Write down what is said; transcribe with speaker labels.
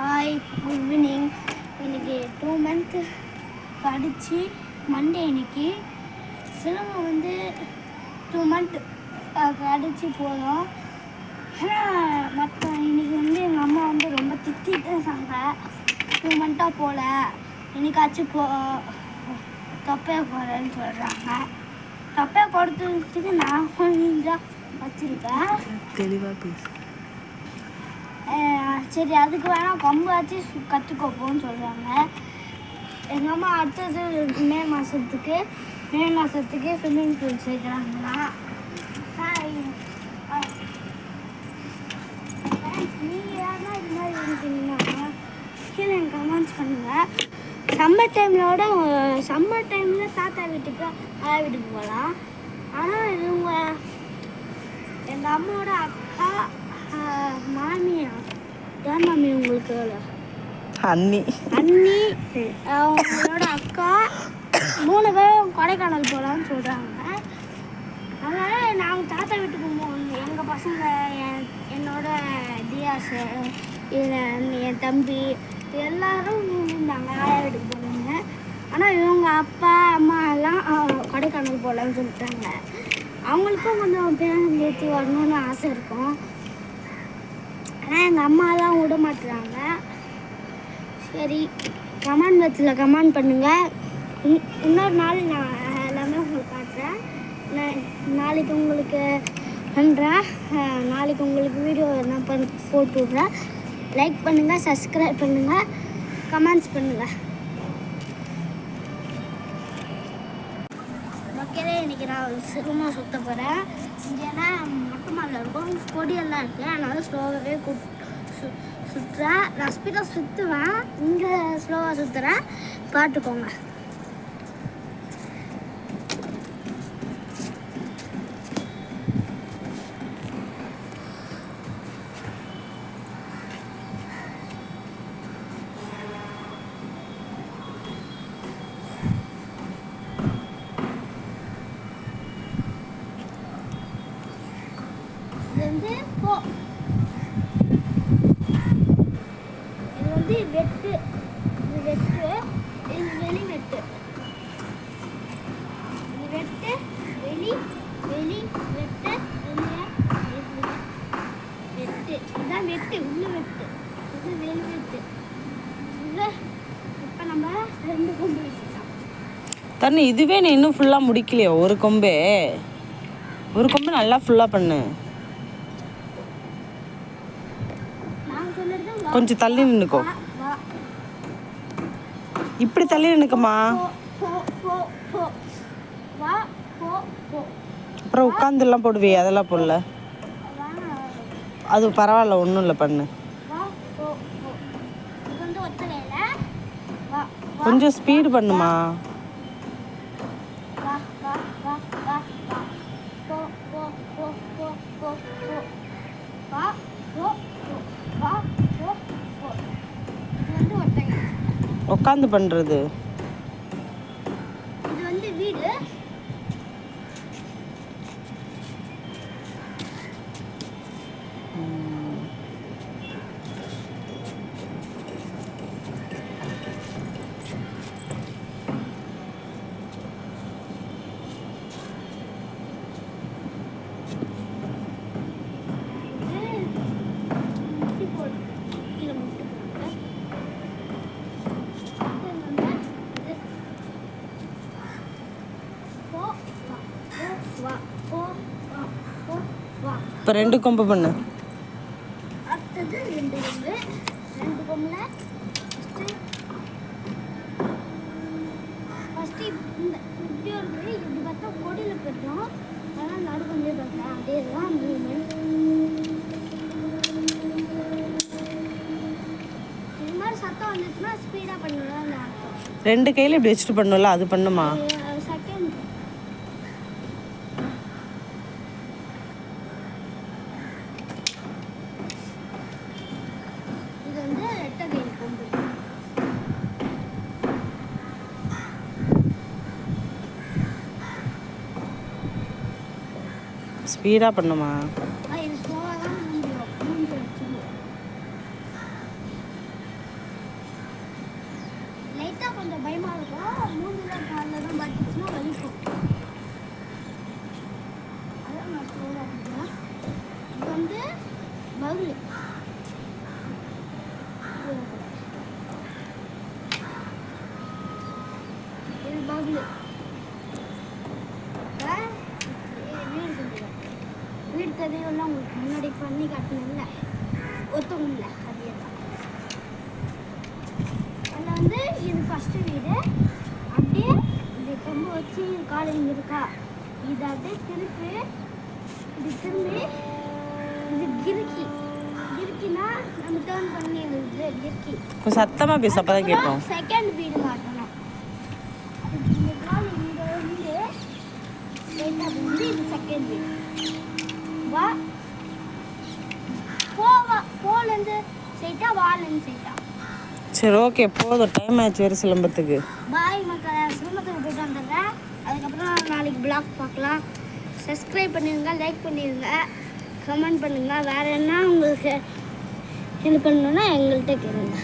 Speaker 1: Hi, good evening. இன்னைக்கு 2 month கழிச்சு Monday. இன்னைக்கு சிலம்பம் வந்து 2 மந்த் கழிச்சு போகிறோம். ஆனால் மற்ற இன்னைக்கு வந்து எங்கள் அம்மா வந்து ரொம்ப திட்டிகிட்டு இருந்தாங்க. 2 மந்த்தாக போகல, இன்னைக்காச்சும் தொப்பையை போகிறேன்னு சொல்கிறாங்க. தொப்பையை கொடுத்ததுக்கு நான் கொஞ்சம் வச்சுருக்கேன்.
Speaker 2: தெளிவாக பேசு.
Speaker 1: சரி, அதுக்கு வேணால் கொம்பு வச்சு கற்றுக்கோப்போன்னு சொல்கிறாங்க. எங்கள் அம்மா அடுத்தது மே மாதத்துக்கு ஸ்விம்மிங் பூல் சேர்க்குறாங்களா. நீங்கள் யாருன்னா இது மாதிரி இருந்தீங்கன்னா கீழே எனக்கு கமெண்ட்ஸ் பண்ணுங்கள். சம்மர் டைமில் தாத்தா வீட்டுக்கு ஆயா வீட்டுக்கு போகலாம். ஆனால் இவங்க எங்கள் அம்மாவோட அக்கா மாமியா, யார் மாமி உங்களுக்கு?
Speaker 2: அண்ணி
Speaker 1: அவங்களோட அக்கா 3 பேரும் கொடைக்கானல் போகலான்னு சொல்கிறாங்க. அதனால் நாங்கள் தாத்தா வீட்டுக்கு போகணும். எங்கள் பசங்க, என்னோட தியாஸ், என் தம்பி எல்லோரும் இருந்தாங்க ஆயா வீட்டுக்கு போனாங்க. ஆனால் இவங்க அப்பா அம்மா எல்லாம் கொடைக்கானல் போகலான்னு சொல்லிட்டாங்க. அவங்களுக்கும் கொஞ்சம் பேத்தி வரணும்னு ஆசை இருக்கும். ஆனால் எங்கள் அம்மாலாம் விட மாட்டுறாங்க. சரி, கமெண்ட் பாக்ஸில் கமெண்ட் பண்ணுங்கள். இன்னொரு நாள் நான் எல்லாமே உங்களுக்கு காட்டுறேன். நாளைக்கு உங்களுக்கு பண்ணுறேன். நாளைக்கு உங்களுக்கு வீடியோ நான் போட்டு விட்றேன். லைக் பண்ணுங்கள், சப்ஸ்கிரைப் பண்ணுங்கள், கமெண்ட்ஸ் பண்ணுங்கள். ஓகே, இன்றைக்கி நான் சிரமமாக சுற்ற போகிறேன். இங்கேனா மொட்டை மாடில் இருக்கும், கொடியெல்லாம் இருக்குது. அதனால் ஸ்லோவாகவே சுற்றுறேன். நான் ஸ்பீடாக சுற்றுவேன், இங்கே ஸ்லோவாக சுற்றுறேன், பார்த்துக்கோங்க. இது வந்து வெட்டு, இது வெட்டு, இது வெளி வெட்டு, இது வெட்டு, வெளி வெட்டு, வெட்டு, இதுதான் வெட்டு, உள்ள வெட்டு, இது வெளி வெட்டு. இது இப்போ நம்ம 2 கொம்பு வச்சுக்கலாம்.
Speaker 2: தண்ணி இதுவே நீ இன்னும் ஃபுல்லாக முடிக்கலையோ? ஒரு கொம்பு நல்லா ஃபுல்லாக பண்ணு. கொஞ்சம் தள்ளி நின்னுக்கோ. இப்படி தள்ளி நின்னுக்கம்மா. அப்புறம் உட்காந்துலாம் போடுவே, அதெல்லாம் போடல. அது பரவாயில்ல, ஒன்றும் இல்லை, பண்ணு. கொஞ்சம் ஸ்பீடு பண்ணுமா. உட்காந்து பண்றது
Speaker 1: இது வந்து வீடு.
Speaker 2: இப்போ 2 கொம்பு பண்ணு.
Speaker 1: அடுத்தது 2 கொம்புல ஃபஸ்ட்டு இந்த இப்படி ஒரு இப்படி பார்த்தா கொடியில் போய்ட்டோம். அதனால் நடு கொண்டே பார்த்தேன். அதே தான் மூவ்மெண்ட். இது மாதிரி சத்தம் வந்துச்சுன்னா ஸ்பீடாக பண்ணணும் அர்த்தம்.
Speaker 2: 2 கையில் இப்படி வச்சுட்டு பண்ணும்ல, அது பண்ணுமா. ஸ்பீடாக பண்ணுமா.
Speaker 1: கொஞ்சம் பயமாக இருக்கும். மூஞ்சில் காலில் தான் பட்டுச்சுன்னா வலிக்கும். அதான் நான் சொல்கிறேன். இது வந்து பவுல். இது பவுல். வீடு கதையெல்லாம் உங்களுக்கு முன்னாடி பண்ணி காட்டணும்ல, ஒத்துக்கல அதே தான். அதில் வந்து இது ஃபஸ்ட்டு வீடு. அப்படியே இந்த கொம்பு வச்சு காலேஜ் இருக்கா, இது அப்படியே திருப்பி இது திரும்பி இது கிறுக்கி. கிறுக்கினா நம்ம டேர்ன் பண்ணி இது கிறுக்கி.
Speaker 2: கொஞ்சம் சத்தமாக பேச அப்போ தான் கேட்போம்.
Speaker 1: செகண்ட் வீடு மாட்டணும். இந்த கால் இந்த வீடு வந்து இது செகண்ட் வீடு. வா போலேருந்து சைட்டா வாலேருந்து சைட்டா.
Speaker 2: சரி ஓகே போதும், டைம் ஆச்சு வேறு சிலம்பத்துக்கு.
Speaker 1: பாய் மக்களை, சிலம்பத்துக்கு போயிட்டு வந்துடுறேன். அதுக்கப்புறம் நாளைக்கு பிளாக் பார்க்கலாம். சப்ஸ்கிரைப் பண்ணிடுங்க, லைக் பண்ணிடுங்க, கமெண்ட் பண்ணுங்கள். வேறு என்ன உங்களுக்கு ஹெல்ப் பண்ணணுன்னா எங்கள்கிட்ட கேளுங்க.